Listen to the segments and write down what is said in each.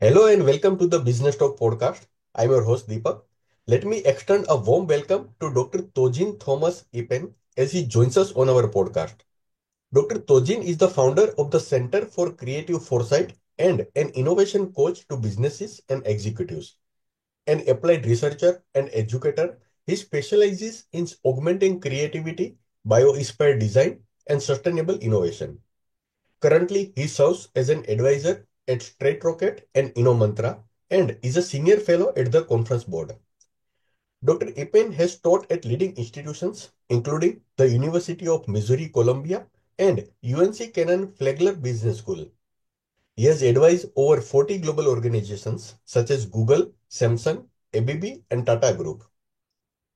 Hello and welcome to the Business Talk podcast. I'm your host Deepak. Let me extend a warm welcome to Dr. Tojin Thomas Ipen as he joins us on our podcast. Dr. Tojin is the founder of the Center for Creative Foresight and an innovation coach to businesses and executives. An applied researcher and educator, he specializes in augmenting creativity, bio-inspired design, and sustainable innovation. Currently, he serves as an advisor at Straight Rocket and InnoMantra and is a senior fellow at the conference board. Dr. Epen has taught at leading institutions, including the University of Missouri Columbia and UNC Cannon Flagler Business School. He has advised over 40 global organizations such as Google, Samsung, ABB, and Tata Group.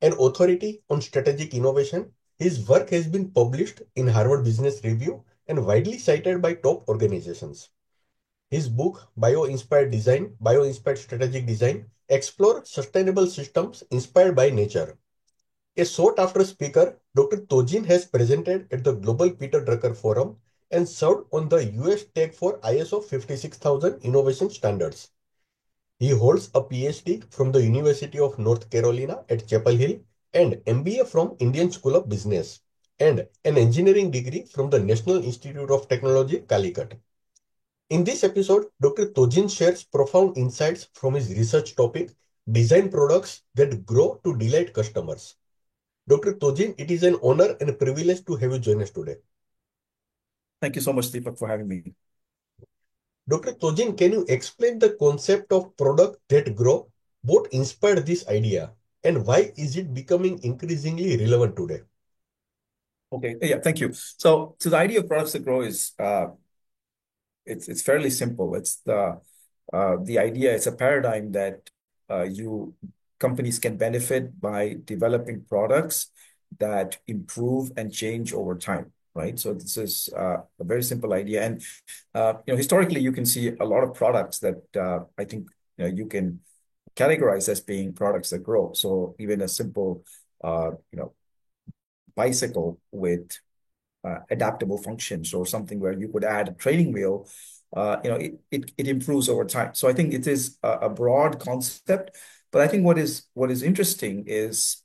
An authority on strategic innovation, his work has been published in Harvard Business Review and widely cited by top organizations. His book, Bio-Inspired Strategic Design, explore sustainable systems inspired by nature. A sought-after speaker, Dr. Tojin has presented at the Global Peter Drucker Forum and served on the US tag for ISO 56000 Innovation Standards. He holds a PhD from the University of North Carolina at Chapel Hill and MBA from Indian School of Business and an engineering degree from the National Institute of Technology, Calicut. In this episode, Dr. Tojin shares profound insights from his research topic, design products that grow to delight customers. Dr. Tojin, it is an honor and a privilege to have you join us today. Thank you so much, Deepak, for having me. Dr. Tojin, can you explain the concept of product that grow? What inspired this idea and why is it becoming increasingly relevant today? Okay, yeah, thank you. So the idea of products that grow is it's fairly simple. It's the idea. It's a paradigm that you companies can benefit by developing products that improve and change over time, right? So this is a very simple idea, and historically, you can see a lot of products that I think you can categorize as being products that grow. So even a simple bicycle with adaptable functions or something where you could add a training wheel, it improves over time. So I think it is a broad concept, but I think what is interesting is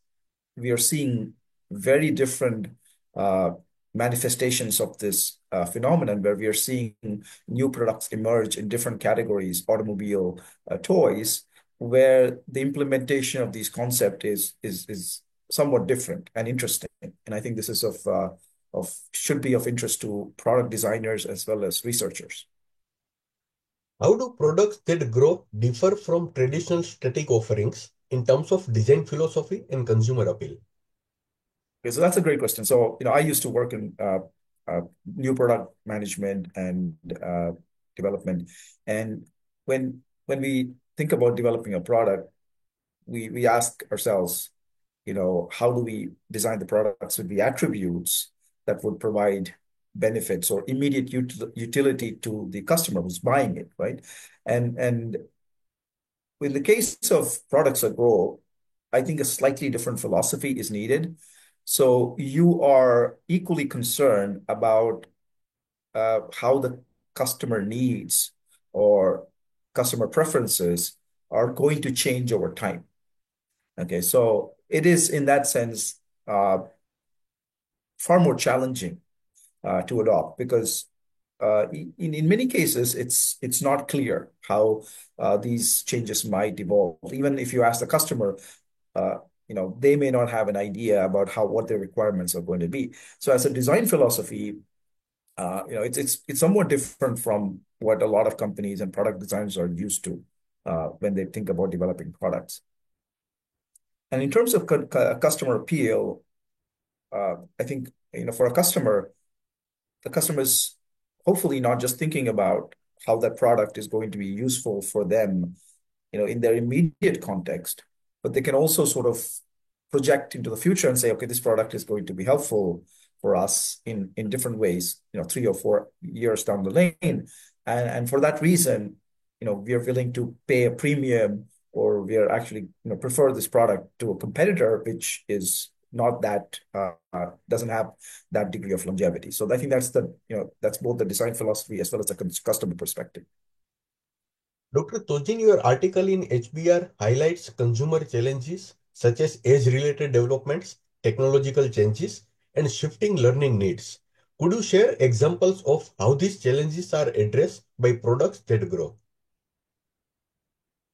we are seeing very different uh, manifestations of this phenomenon where we are seeing new products emerge in different categories, automobile, toys, where the implementation of these concept is somewhat different and interesting. And I think this is of should be of interest to product designers as well as researchers. How do products that grow differ from traditional static offerings in terms of design philosophy and consumer appeal? Okay, so that's a great question. So, I used to work in new product management and development. And when we think about developing a product, we ask ourselves, how do we design the products with the attributes that would provide benefits or immediate utility to the customer who's buying it, right? And in the case of products that grow, I think a slightly different philosophy is needed. So you are equally concerned about how the customer needs or customer preferences are going to change over time. Okay, so it is in that sense far more challenging to adopt because in many cases it's not clear how these changes might evolve. Even if you ask the customer, uh, they may not have an idea about what their requirements are going to be. So as a design philosophy, it's somewhat different from what a lot of companies and product designers are used to when they think about developing products. And in terms of customer appeal, I think for a customer, the customer's hopefully not just thinking about how that product is going to be useful for them, in their immediate context, but they can also sort of project into the future and say, okay, this product is going to be helpful for us in different ways, 3 or 4 years down the lane. And for that reason, we are willing to pay a premium or we are actually, prefer this product to a competitor, which is not that doesn't have that degree of longevity. So I think that's both the design philosophy as well as the customer perspective. Dr. Tojin, your article in HBR highlights consumer challenges such as age-related developments, technological changes, and shifting learning needs. Could you share examples of how these challenges are addressed by products that grow?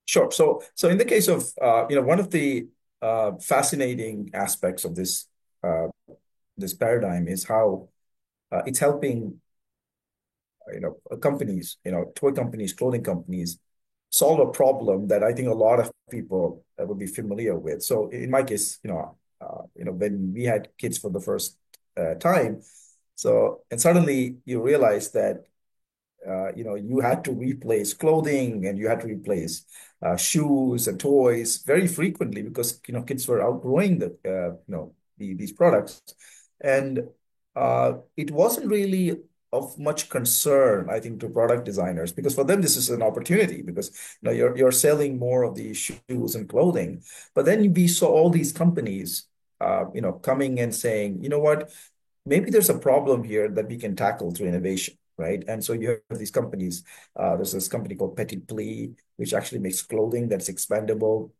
Sure. So in the case of one of the fascinating aspects of uh, this paradigm is how it's helping companies, toy companies, clothing companies, solve a problem that I think a lot of people would be familiar with. So in my case, when we had kids for the first time, and suddenly you realize that you had to replace clothing and you had to replace shoes and toys very frequently because kids were outgrowing these products, and it wasn't really of much concern, I think, to product designers because for them this is an opportunity because you're selling more of these shoes and clothing, but then we saw all these companies coming and saying, you know what, maybe there's a problem here that we can tackle through innovation, right? And so you have these companies. There's this company called Petit Pli, which actually makes clothing that's expandable.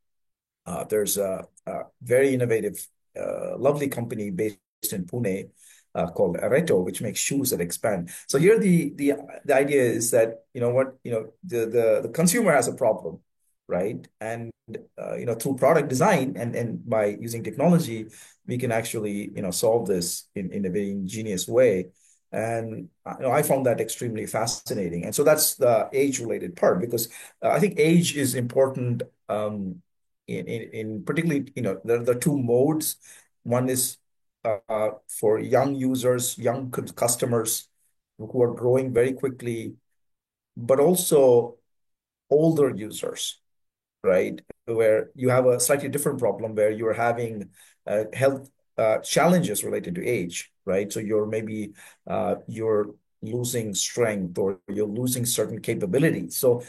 There's a very innovative, lovely company based in Pune called Areto, which makes shoes that expand. So here the idea is that the consumer has a problem, right? And through product design and by using technology, we can actually solve this in a very ingenious way. And I found that extremely fascinating. And so that's the age-related part because I think age is important. In particularly, there are two modes. One is for young users, young customers who are growing very quickly, but also older users, right? Where you have a slightly different problem where you're having health challenges related to age, right? So you're losing strength or you're losing certain capabilities. So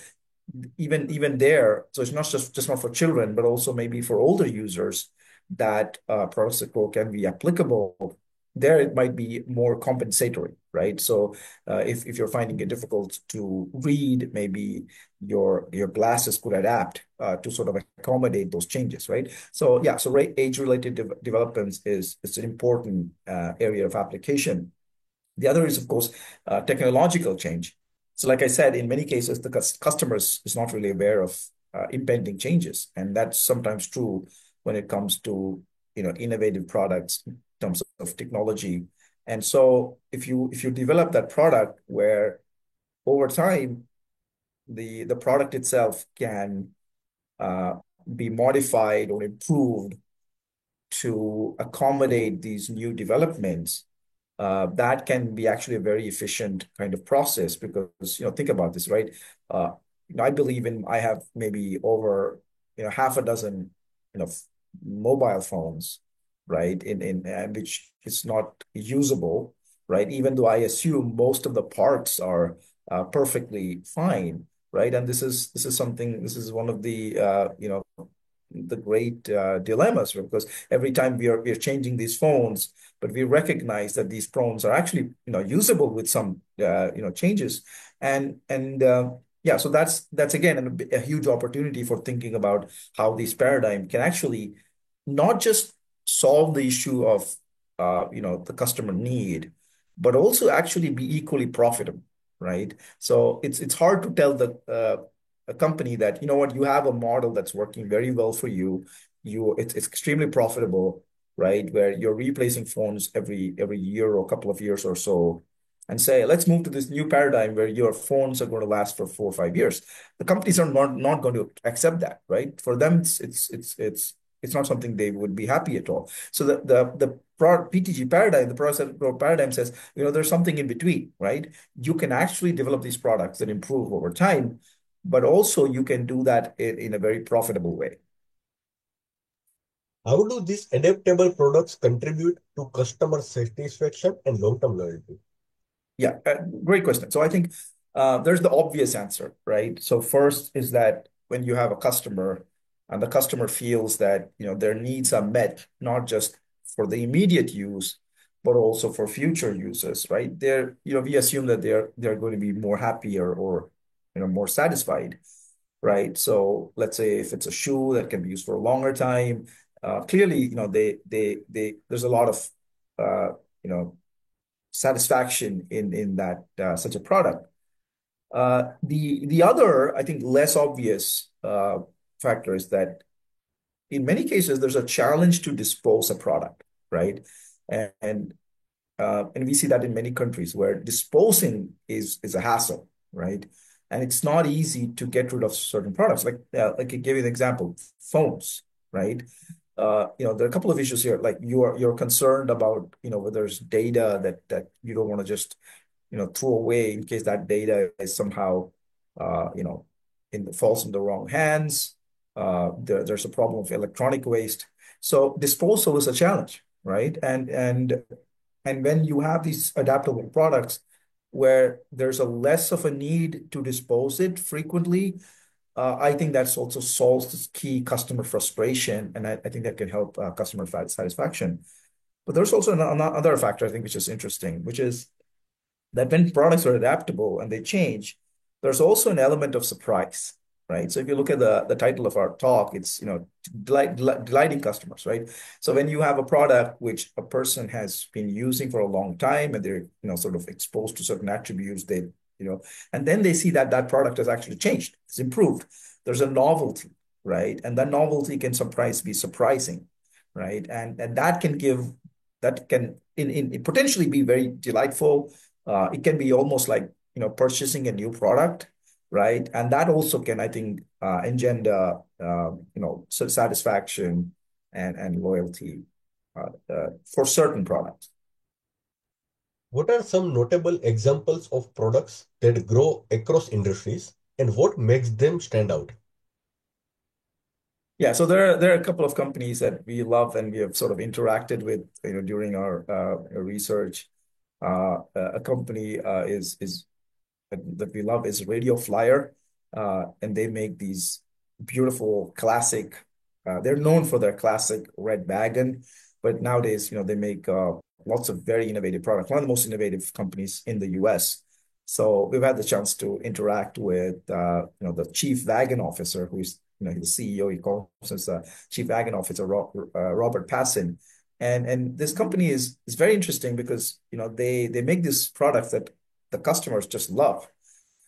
even there, so it's not just not for children, but also maybe for older users that products can be applicable. There, it might be more compensatory, right? So if you're finding it difficult to read, maybe your glasses could adapt to sort of accommodate those changes, right? So yeah, so age-related developments is an important area of application. The other is, of course, technological change. So, like I said, in many cases, the customers is not really aware of impending changes, and that's sometimes true when it comes to innovative products in terms of technology. And so, if you develop that product where over time the product itself can uh, be modified or improved to accommodate these new developments, that can be actually a very efficient kind of process because, think about this, right? Uh, I believe I have maybe over, half a dozen, mobile phones, right? In which is not usable, right? Even though I assume most of the parts are perfectly fine, right? And this is one of the great dilemmas because every time we are changing these phones, but we recognize that these phones are actually usable with some changes, and yeah, so that's again a huge opportunity for thinking about how this paradigm can actually not just solve the issue of the customer need, but also actually be equally profitable, right? So it's hard to tell a company that, what, you have a model that's working very well for you. It's extremely profitable, right? Where you're replacing phones every year or a couple of years or so, and say, let's move to this new paradigm where your phones are going to last for 4 or 5 years. The companies are not going to accept that, right? For them, it's not something they would be happy at all. So the PTG paradigm, the process growth paradigm says, there's something in between, right? You can actually develop these products that improve over time, but also you can do that in a very profitable way. How do these adaptable products contribute to customer satisfaction and long-term loyalty? Yeah, great question. So I think there's the obvious answer, right? So first is that when you have a customer and the customer feels that their needs are met, not just for the immediate use, but also for future uses, right? We assume that they're going to be more happier or more satisfied. right? So let's say if it's a shoe that can be used for a longer time, clearly, there's a lot of, you know, satisfaction in that such a product. The other, I think, less obvious factor is that in many cases there's a challenge to dispose a product, right? And and we see that in many countries where disposing is a hassle, right? And it's not easy to get rid of certain products. Like I give you an example, phones, right? There are a couple of issues here. Like you're concerned about, whether there's data that you don't want to just, throw away in case that data is somehow, falls in the wrong hands. There's a problem of electronic waste. So disposal is a challenge, right? And when you have these adaptable products where there's a less of a need to dispose it frequently, I think that's also solves this key customer frustration, and I think that can help customer satisfaction. But there's also another factor I think which is interesting, which is that when products are adaptable and they change, there's also an element of surprise, right? So if you look at the title of our talk, it's, delighting customers, right? So when you have a product which a person has been using for a long time and they're, sort of exposed to certain attributes, and then they see that that product has actually changed, it's improved. There's a novelty, right? And that novelty can be surprising, right? And that can in potentially be very delightful. It can be almost like, purchasing a new product, right? And that also can, I think, engender, satisfaction and loyalty for certain products. What are some notable examples of products that grow across industries and what makes them stand out? Yeah, so there are a couple of companies that we love and we have sort of interacted with, during our research. A company is that we love is Radio Flyer, and they make these beautiful classic. They're known for their classic red wagon, but nowadays, they make lots of very innovative products. One of the most innovative companies in the U.S. So we've had the chance to interact with, the chief wagon officer, who is, he's the CEO. He calls himself Chief Wagon Officer Robert Passin. And this company is very interesting because, they make these products that the customers just love,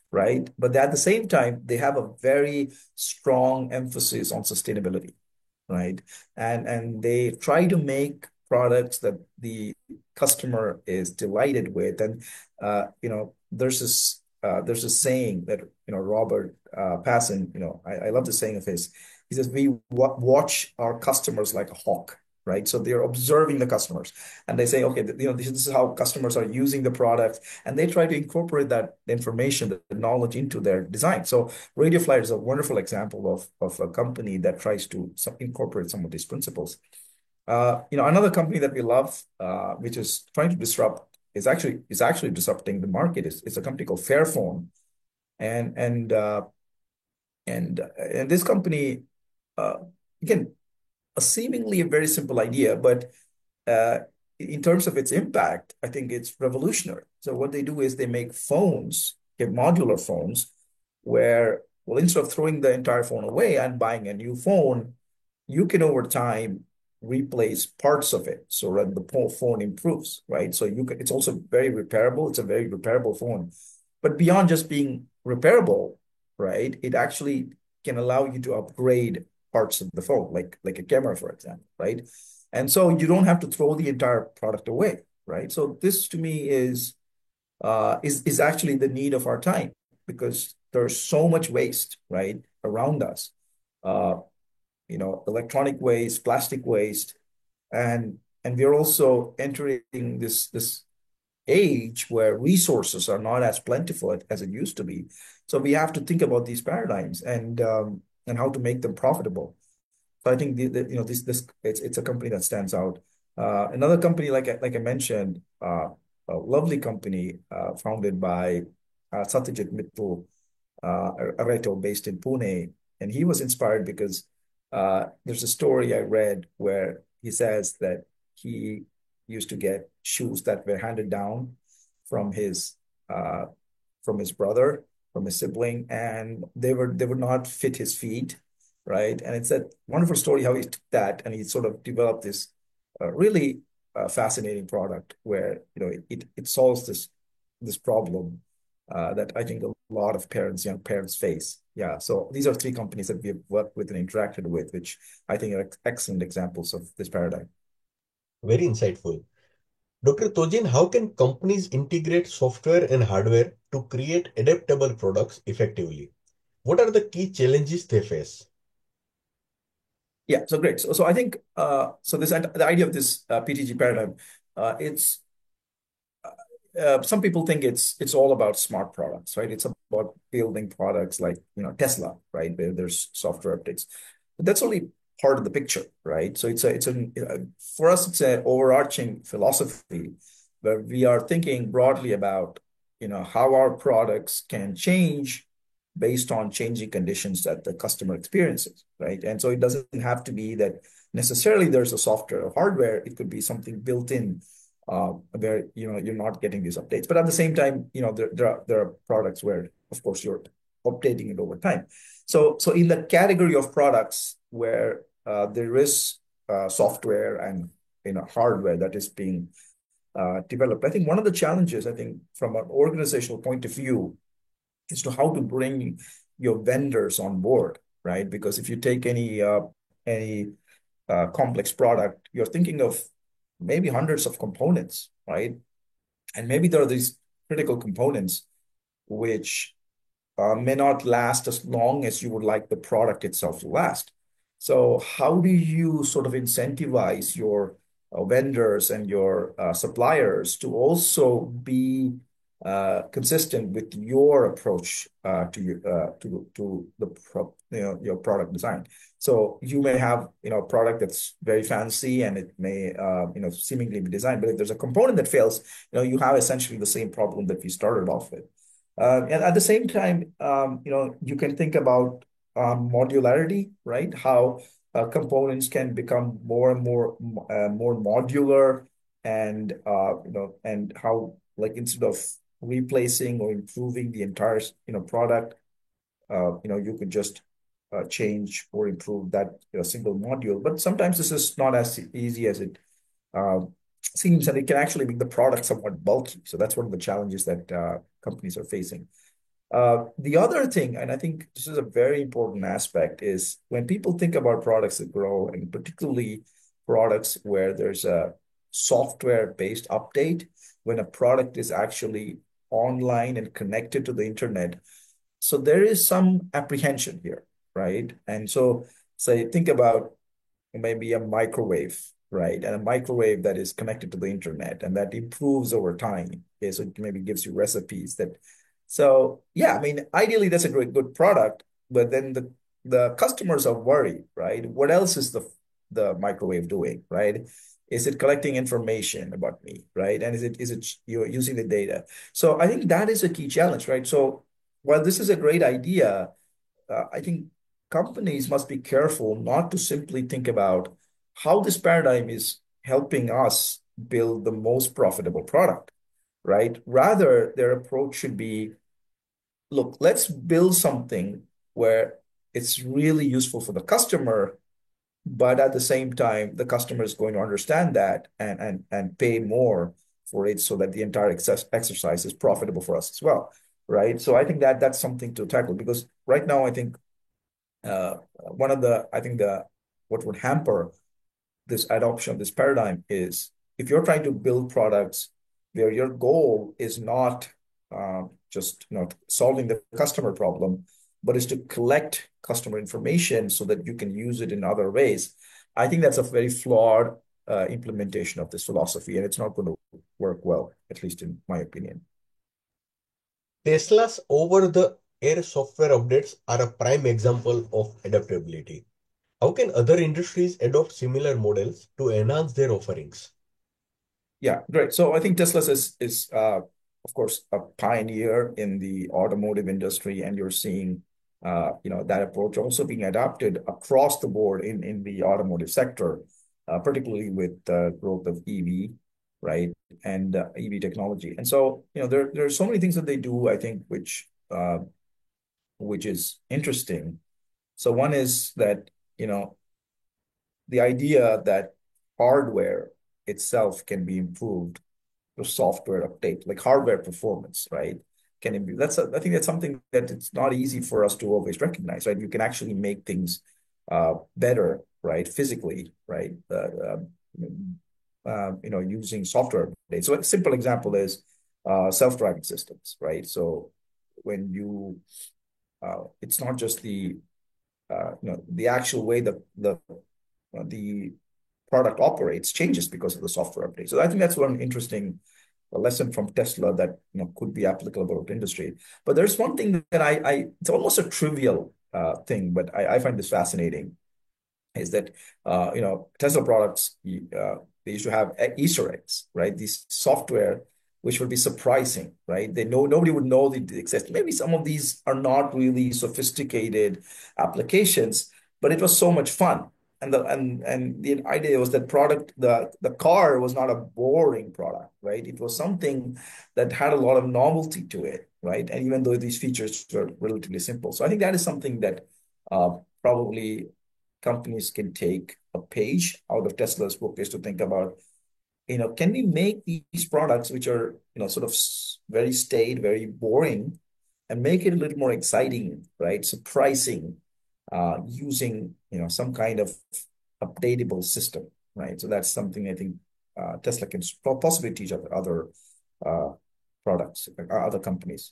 right? But at the same time, they have a very strong emphasis on sustainability, right? And they try to make products that the customer is delighted with. And there's this saying that, Robert Passon, I love the saying of his. He says we watch our customers like a hawk, right? So they're observing the customers, and they say, okay, this is how customers are using the product, and they try to incorporate that information, the knowledge into their design. So Radio Flyer is a wonderful example of a company that tries to incorporate some of these principles. Another company that we love, which is trying to disrupt, is actually disrupting the market. It's a company called Fairphone, and and uh, and this company, uh, again, a seemingly a very simple idea, but uh, in terms of its impact, I think it's revolutionary. So what they do is they make phones, get modular phones, where, well, instead of throwing the entire phone away and buying a new phone, you can over time replace parts of it so that the phone improves, right? So it's also very repairable. It's a very repairable phone. But beyond just being repairable, right, it actually can allow you to upgrade parts of the phone, like a camera, for example, right? And so you don't have to throw the entire product away, right? So this to me is actually the need of our time, because there's so much waste, right, around us. Uh, Electronic waste, plastic waste, and we're also entering this age where resources are not as plentiful as it used to be. So we have to think about these paradigms and how to make them profitable. So I think this it's a company that stands out. Another company, like I mentioned, a lovely company founded by Satyajit Mittal, a writer based in Pune, and he was inspired because there's a story I read where he says that he used to get shoes that were handed down from his uh, from his brother, from his sibling, and they would not fit his feet, right? And it's that wonderful story how he took that and he sort of developed this really fascinating product where it solves this problem that I think a lot of parents, young parents face. Yeah, so these are three companies that we have worked with and interacted with, which I think are excellent examples of this paradigm. Very insightful. Dr. Tojin, how can companies integrate software and hardware to create adaptable products effectively? What are the key challenges they face? Yeah, so great. So I think so this the idea of this PTG paradigm, it's some people think it's all about smart products, right? It's about building products like Tesla, right, where there's software updates. But that's only part of the picture, right? So for us it's an overarching philosophy where we are thinking broadly about how our products can change based on changing conditions that the customer experiences, right? And so it doesn't have to be that necessarily there's a software or hardware. It could be something built in where you're not getting these updates. But at the same time, there are products where, of course, you're updating it over time. So in the category of products where there is software and hardware that is being developed, I think one of the challenges, I think, from an organizational point of view, is to how to bring your vendors on board, right? Because if you take any complex product, you're thinking of maybe hundreds of components, right? And maybe there are these critical components which may not last as long as you would like the product itself to last. So how do you sort of incentivize your vendors and your suppliers to also be consistent with your approach to your product design? So you may have a product that's very fancy and it may seemingly be designed, but if there's a component that fails, you have essentially the same problem that we started off with. And at the same time, you can think about modularity, right? How components can become more and more modular, and and how, like, instead of replacing or improving the entire product, you could just change or improve that single module. But sometimes this is not as easy as it uh, seems, and it can actually make the product somewhat bulky. So that's one of the challenges that companies are facing. The other thing, and I think this is a very important aspect, is when people think about products that grow, and particularly products where there's a software-based update, when a product is actually online and connected to the internet. So there is some apprehension here, right? And so say think about maybe a microwave, right? And a microwave that is connected to the internet and that improves over time. Okay, so it maybe gives you recipes that. So yeah, I mean, ideally that's a good product, but then the customers are worried, right? What else is the microwave doing, right? Is it collecting information about me, right? And is it you're using the data? So I think that is a key challenge, right? So while this is a great idea, I think companies must be careful not to simply think about how this paradigm is helping us build the most profitable product, right? Rather, their approach should be, look, let's build something where it's really useful for the customer, but at the same time, the customer is going to understand that and pay more for it so that the entire exercise is profitable for us as well, right? So I think that's something to tackle, because right now I think one of the I think the what would hamper this adoption of this paradigm is if you're trying to build products where your goal is not just solving the customer problem, but is to collect customer information so that you can use it in other ways. I think that's a very flawed implementation of this philosophy, and it's not going to work well, at least in my opinion. Tesla's over-the-air software updates are a prime example of adaptability. How can other industries adopt similar models to enhance their offerings? Yeah, great. So I think Tesla is of course a pioneer in the automotive industry, and you're seeing that approach also being adopted across the board in the automotive sector, particularly with the growth of EV, right, and EV technology. And so there are so many things that they do, I think, which which is interesting. So one is that, the idea that hardware itself can be improved through software update, like hardware performance, right? Can it be? I think that's something that it's not easy for us to always recognize, right? You can actually make things better, right? Physically, right? Using software updates. So a simple example is self-driving systems, right? So when it's not just the actual way the product operates changes because of the software update. So I think that's one interesting lesson from Tesla that could be applicable to industry. But there's one thing that it's almost a trivial thing, but I find this fascinating, is that Tesla products, they used to have Easter eggs, right? These software which would be surprising, right? They know nobody would know they exist. Maybe some of these are not really sophisticated applications, but it was so much fun. And the idea was that the car was not a boring product, right? It was something that had a lot of novelty to it, right? And even though these features were relatively simple. So I think that is something that probably companies can take a page out of Tesla's book, is to think about, can we make these products which are, sort of very staid, very boring, and make it a little more exciting, right? Surprising, using, some kind of updatable system, right? So that's something I think Tesla can possibly teach other uh, products, other companies.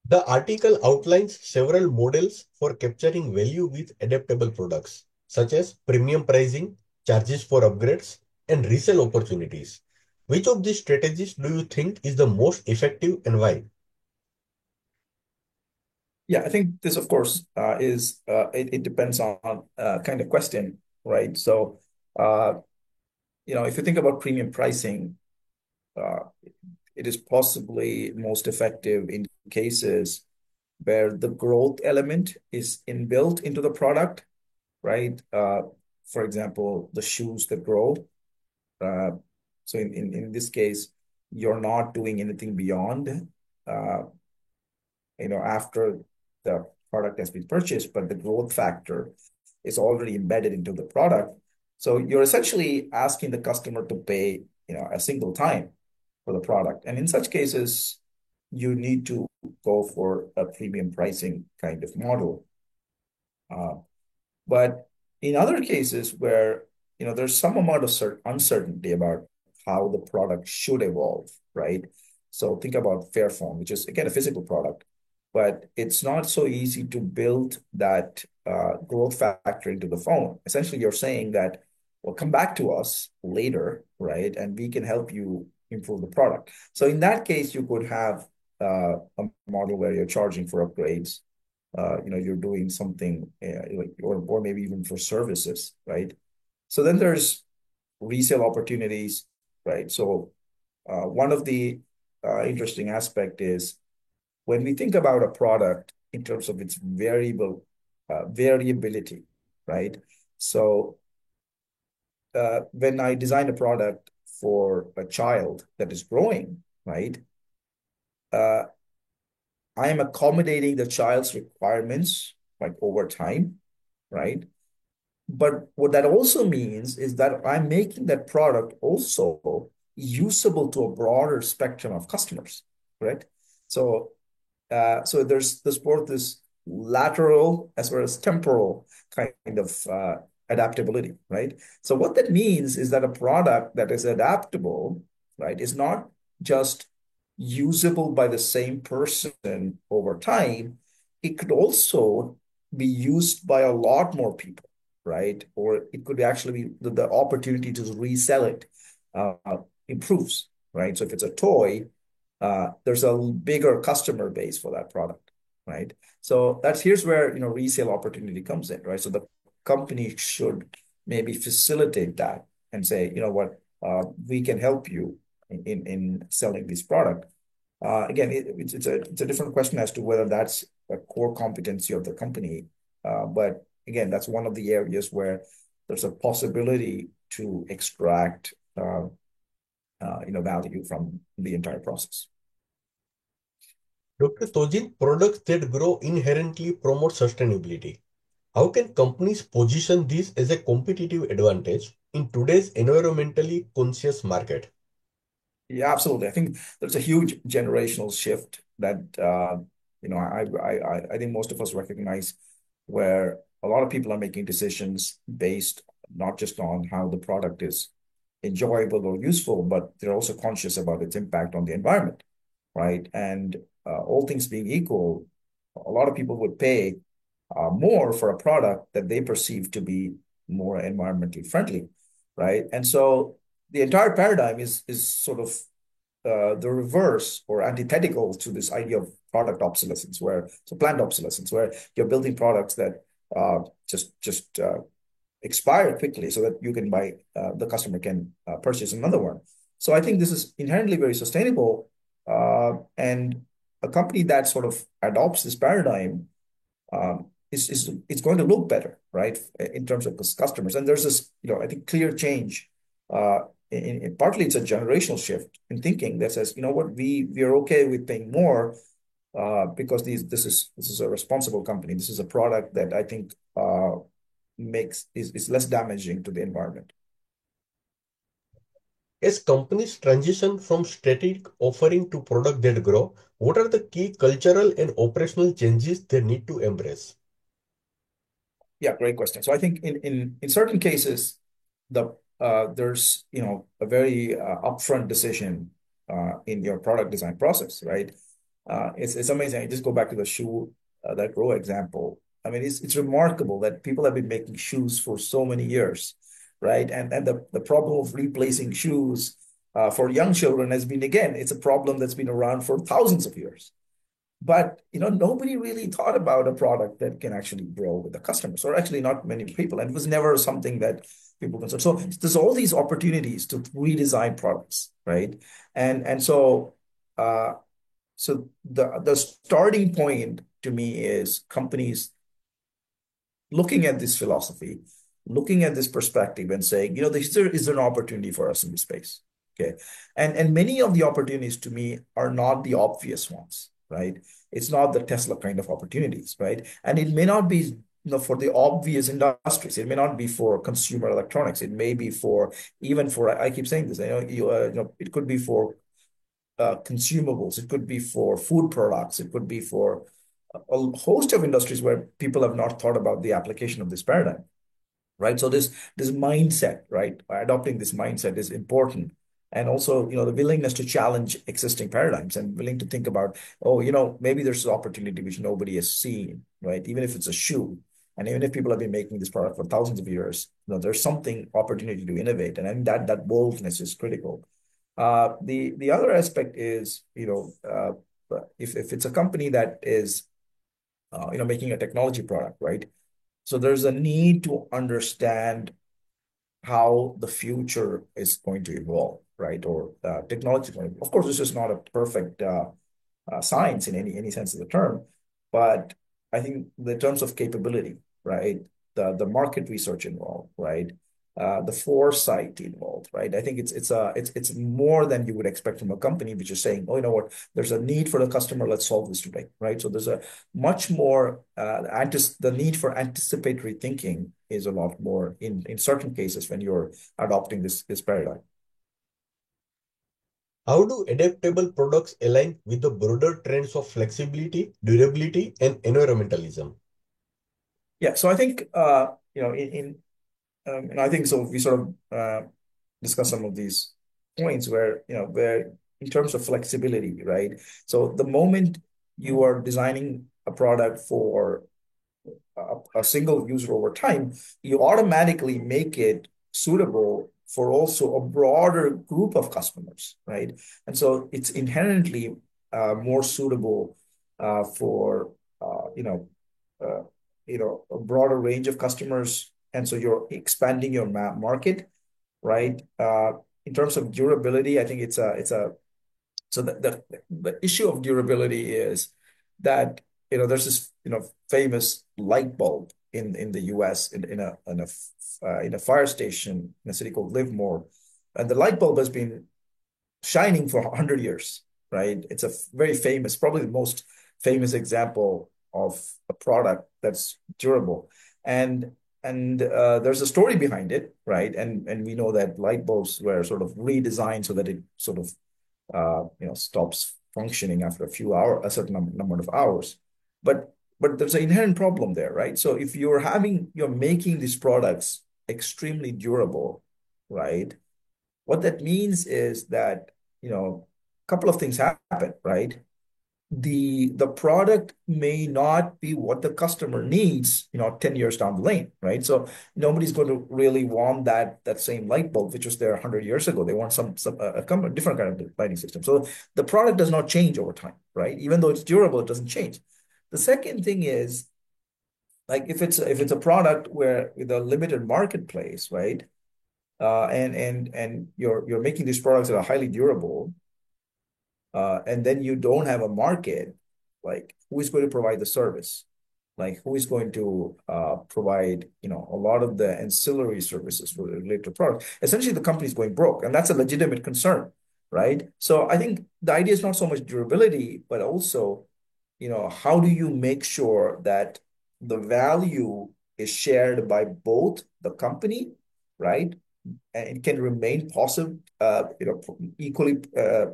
The article outlines several models for capturing value with adaptable products, such as premium pricing, charges for upgrades, and resale opportunities. Which of these strategies do you think is the most effective and why? Yeah, I think this, of course, it depends on kind of question, right? So, uh, if you think about premium pricing, uh, it is possibly most effective in cases where the growth element is inbuilt into the product, right? For example, the shoes that grow. Uh, so in this case, you're not doing anything beyond, uh, after the product has been purchased, but the growth factor is already embedded into the product. So you're essentially asking the customer to pay, a single time for the product. And in such cases, you need to go for a premium pricing kind of model. Uh, but in other cases where, there's some amount of uncertainty about how the product should evolve, right? So think about Fairphone, which is again a physical product, but it's not so easy to build that growth factor into the phone. Essentially, you're saying that, well, come back to us later, right? And we can help you improve the product. So in that case, you could have a model where you're charging for upgrades, you're doing something like, or maybe even for services, right? So then there's resale opportunities, right? So one of the interesting aspect is when we think about a product in terms of its variability, right? So when I design a product for a child that is growing, right? Uh, I am accommodating the child's requirements like over time, right? But what that also means is that I'm making that product also usable to a broader spectrum of customers, right? So, so there's both this lateral as well as temporal kind of adaptability, right? So what that means is that a product that is adaptable, right, is not just usable by the same person over time. It could also be used by a lot more people, right? Or it could actually be the opportunity to resell it uh, improves, right? So if it's a toy, there's a bigger customer base for that product, right? So here's where resale opportunity comes in, right? So the company should maybe facilitate that and say, you know what, we can help you in selling this product. Again, it's a different question as to whether that's a core competency of the company. But again, that's one of the areas where there's a possibility to extract value from the entire process. Dr. Tojin, products that grow inherently promote sustainability. How can companies position this as a competitive advantage in today's environmentally conscious market? Yeah, absolutely. I think there's a huge generational shift that I think most of us recognize, where a lot of people are making decisions based not just on how the product is enjoyable or useful, but they're also conscious about its impact on the environment, right? And all things being equal, a lot of people would pay more for a product that they perceive to be more environmentally friendly, right? And so the entire paradigm is sort of the reverse or antithetical to this idea of product obsolescence, where so planned obsolescence, where you're building products that just expire quickly so that you can buy the customer can purchase another one. So I think this is inherently very sustainable, and a company that sort of adopts this paradigm is it's going to look better, right, in terms of customers. And there's this, I think, clear change. Partly it's a generational shift in thinking that says, you know what, we are okay with paying more because this is a responsible company. This is a product that I think makes is less damaging to the environment. As companies transition from static offering to product that grow, what are the key cultural and operational changes they need to embrace? Yeah, great question. So I think in certain cases, there's a very upfront decision in your product design process, right? It's amazing. I just go back to the shoe that grow example. I mean, it's remarkable that people have been making shoes for so many years, right? And the problem of replacing shoes for young children has been, again, it's a problem that's been around for thousands of years. But nobody really thought about a product that can actually grow with the customers, or actually not many people, and it was never something that people consider. So there's all these opportunities to redesign products, right? And so the starting point to me is companies looking at this philosophy, looking at this perspective and saying, is there an opportunity for us in this space? Okay. And many of the opportunities to me are not the obvious ones, right? It's not the Tesla kind of opportunities, right? And it may not be, for the obvious industries. It may not be for consumer electronics. It may be for, even for, I keep saying this, it could be for consumables. It could be for food products. It could be for a host of industries where people have not thought about the application of this paradigm, right? So this mindset, right? Adopting this mindset is important. And also, the willingness to challenge existing paradigms and willing to think about, oh, maybe there's an opportunity which nobody has seen, right? Even if it's a shoe. And even if people have been making this product for thousands of years, there's something opportunity to innovate. And I think that boldness is critical. The other aspect is, if it's a company that is, making a technology product, right? So there's a need to understand how the future is going to evolve, right? Or technology. Of course, this is not a perfect science in any sense of the term, but I think in terms of capability, right? The market research involved, right? The foresight involved, right? I think it's more than you would expect from a company which is saying, oh, you know what, there's a need for the customer, let's solve this today, right? So there's a much more the need for anticipatory thinking is a lot more in certain cases when you're adopting this paradigm. How do adaptable products align with the broader trends of flexibility, durability, and environmentalism? Yeah, so I think and I think so. We sort of discuss some of these points where in terms of flexibility, right? So the moment you are designing a product for a single user over time, you automatically make it suitable for also a broader group of customers, right? And so it's inherently more suitable for uh, a broader range of customers, and so you're expanding your market, right? In terms of durability, I think it's a so the issue of durability is that there's this famous light bulb in the U.S. in a fire station in a city called Livermore, and the light bulb has been shining for 100 years, right? It's a very famous, probably the most famous example of a product that's durable. And there's a story behind it, right? And we know that light bulbs were sort of redesigned so that it sort of stops functioning after a few hours, a certain number of hours. But there's an inherent problem there, right? So if you're making these products extremely durable, right? What that means is that, a couple of things happen, right? The product may not be what the customer needs, 10 years down the lane, right? So nobody's going to really want that same light bulb, which was there 100 years ago. They want a different kind of lighting system. So the product does not change over time, right? Even though it's durable, it doesn't change. The second thing is, like, if it's a product where with a limited marketplace, right? And you're making these products that are highly durable, and then you don't have a market, like, who is going to provide the service? Like, who is going to provide, a lot of the ancillary services related to product? Essentially, the company is going broke, and that's a legitimate concern, right? So I think the idea is not so much durability, but also, how do you make sure that the value is shared by both the company, right? And it can remain possible, equally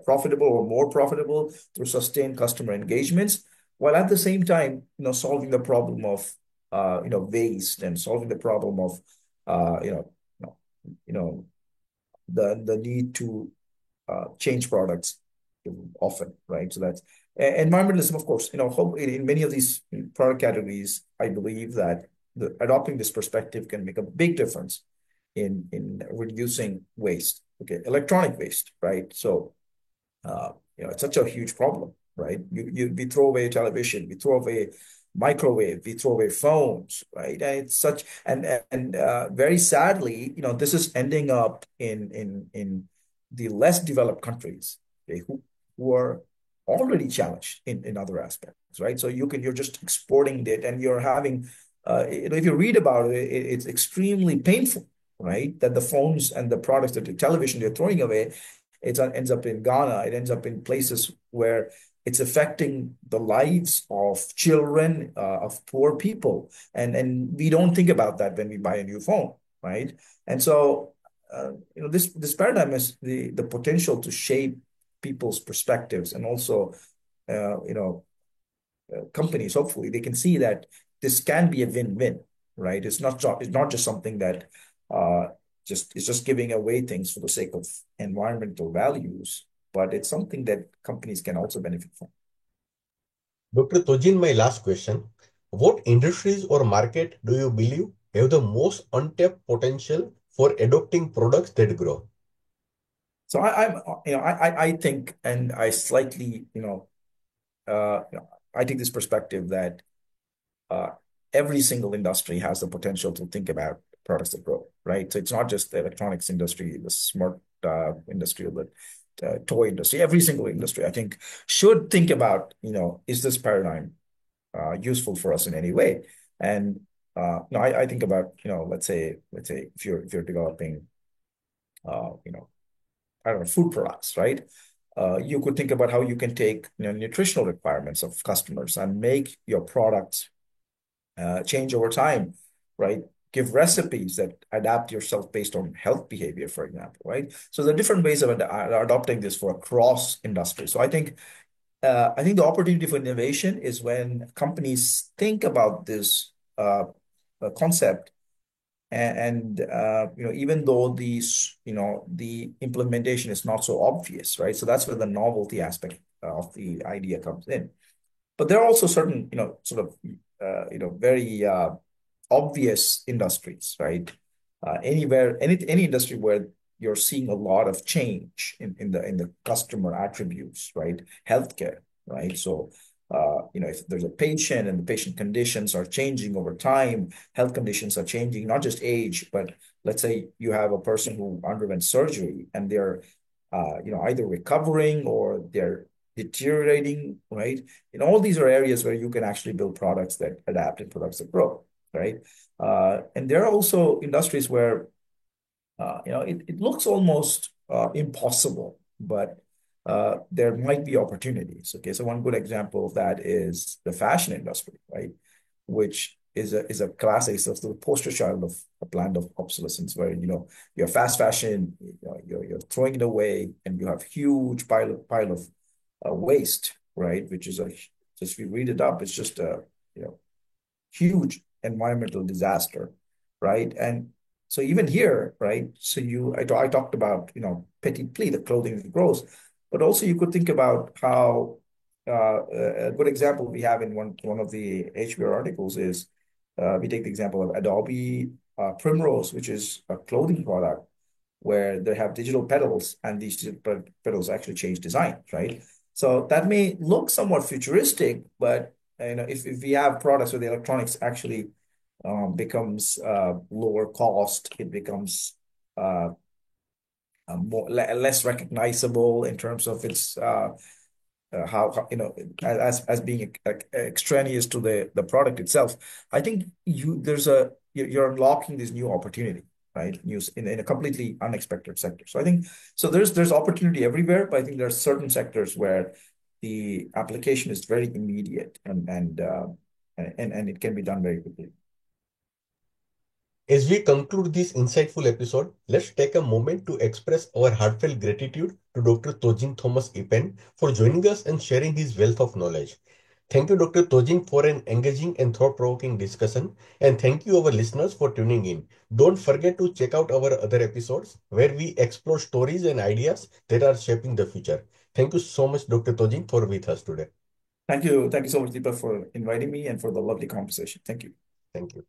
profitable or more profitable through sustained customer engagements, while at the same time, solving the problem of, waste, and solving the problem of, you know, the need to change products often, right? So that's environmentalism, of course. In many of these product categories, I believe that adopting this perspective can make a big difference in reducing waste. Okay, electronic waste, right? So it's such a huge problem, right? We throw away television, we throw away microwave, we throw away phones, right? And it's such and very sadly, this is ending up in the less developed countries, okay, who are already challenged in other aspects, right? So you're just exporting it, and you're having if you read about it, it's extremely painful, right? That the phones and the products, that the television they're throwing away, it ends up in Ghana. It ends up in places where it's affecting the lives of children, of poor people, and we don't think about that when we buy a new phone, right? And so, this paradigm has the potential to shape people's perspectives, and also, companies, hopefully they can see that this can be a win-win, right? It's not just something that uh, is just giving away things for the sake of environmental values, but it's something that companies can also benefit from. Dr. Tojin, my last question. What industries or market do you believe have the most untapped potential for adopting products that grow? So I think, and I slightly, I take this perspective that uh, every single industry has the potential to think about products that grow, right? So it's not just the electronics industry, the smart industry, or the toy industry. Every single industry, I think, should think about, is this paradigm useful for us in any way? And no, I think about, let's say if you're developing, I don't know, food products, right? You could think about how you can take, nutritional requirements of customers and make your products change over time, right? Give recipes that adapt yourself based on health behavior, for example, right? So there are different ways of adopting this for across industry. So I think the opportunity for innovation is when companies think about this concept, and even though the implementation is not so obvious, right? So that's where the novelty aspect of the idea comes in. But there are also certain, sort of, very obvious industries, right? Any industry where you're seeing a lot of change in the customer attributes, right? Healthcare, right? So, if there's a patient and the patient conditions are changing over time, health conditions are changing, not just age, but let's say you have a person who underwent surgery and they're, either recovering or they're deteriorating, right? And all these are areas where you can actually build products that adapt and products that grow, right? And there are also industries where it looks almost impossible, but there might be opportunities. Okay, so one good example of that is the fashion industry, right? Which is a classic, so the poster child of a planned of obsolescence, where you're fast fashion, you're throwing it away, and you have huge pile of waste, right? Which is just if you read it up, it's just a you know huge environmental disaster, right? And so even here, right? So I talked about petit plis, the clothing that grows, but also you could think about how a good example we have in one of the HBR articles is we take the example of Adobe Primrose, which is a clothing product where they have digital pedals, and these digital pedals actually change design, right? So that may look somewhat futuristic, but if we have products where the electronics actually becomes lower cost, it becomes less recognizable in terms of its how as being extraneous to the product itself. I think you're unlocking this new opportunity, right? News in a completely unexpected sector. So I think there's opportunity everywhere, but I think there are certain sectors where the application is very immediate and it can be done very quickly. As we conclude this insightful episode, let's take a moment to express our heartfelt gratitude to Dr. Tojin Thomas Ipen for joining us and sharing his wealth of knowledge. Thank you, Dr. Tojin, for an engaging and thought-provoking discussion, and thank you, our listeners, for tuning in. Don't forget to check out our other episodes where we explore stories and ideas that are shaping the future. Thank you so much, Dr. Tojin, for with us today. Thank you so much, Deepa, for inviting me and for the lovely conversation. Thank you. Thank you.